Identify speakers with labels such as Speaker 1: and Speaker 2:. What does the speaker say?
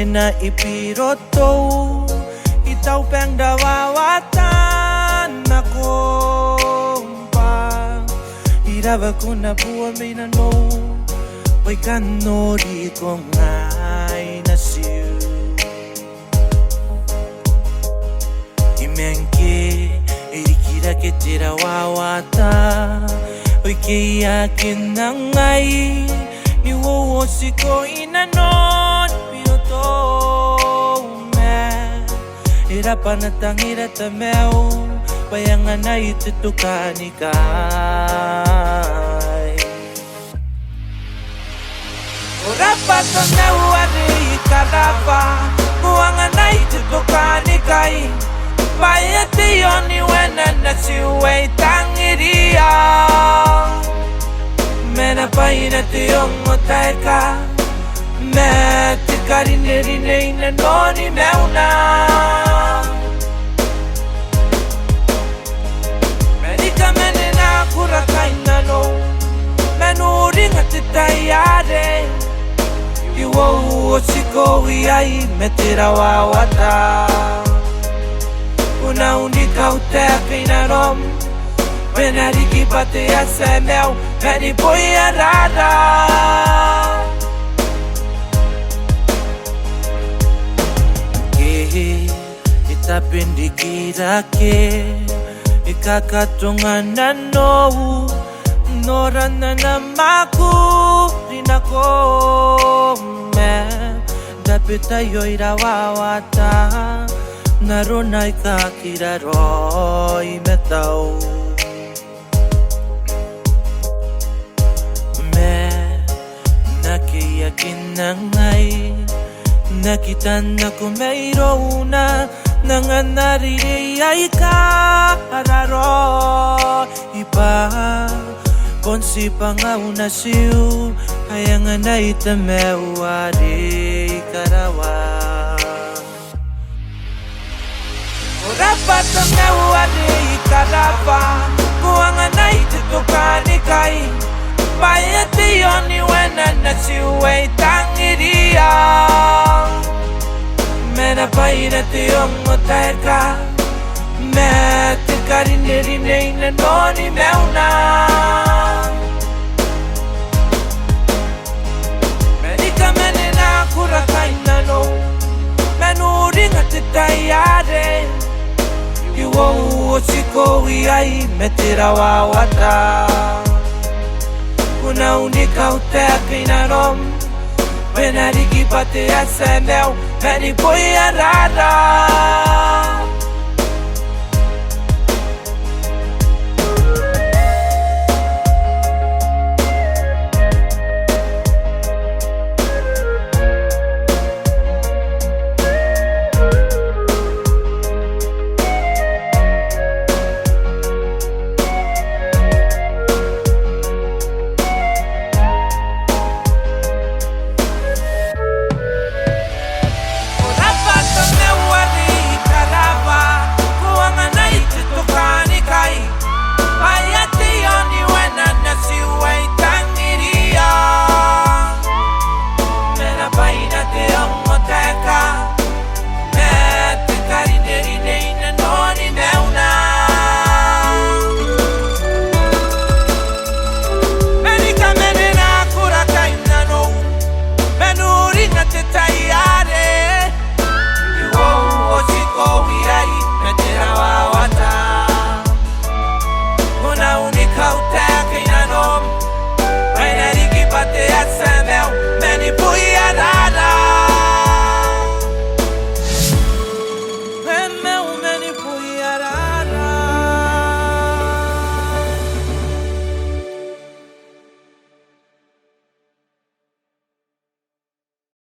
Speaker 1: na ipiroto itaw peng dawawatan ako pa irava kuna bua may nano Wai kanori ko ngai nasiu Imenke irikira ke tira wawata Oi ke yakin na ngai Iwo siko inanon piroto me Ira panatang ira tameo Bayangan na itutukan ikay Urapat na uwari ikarapa Buwangan na itutukan ikay Bayati yon iwena na siway tangiriya Mena paina tiyong oteka Me tikarinerinay na noni meuna Merika menena kurakay na no Menuring at itayare Iwo siko iyay metirawawata Una unika uteka inarom Menariki pate ya semel Meni boya rara Ke itapindikira ke Ikakatungan na no Nora na namaku Rinako me Dapit tayo irawawata Naronay kakiraroy metaw Nakiyakin na ngay Nakita na kumayro na Nanga naririyay ka Hararo Iba Konsi pangauna siu Hayang na itamewari karawa Urapat ang nawari karapa Buwangan na itutukan ikay Bayati yon iwena na siway tangiriya Mena paina tiyong oteka Me tikarinerinay na noni meuna Merika menena kurakay na no Menuring at itayare Iwo siko iyay metirawawata Una unika uteka inarom Menariki pate ya semel Meni boya rara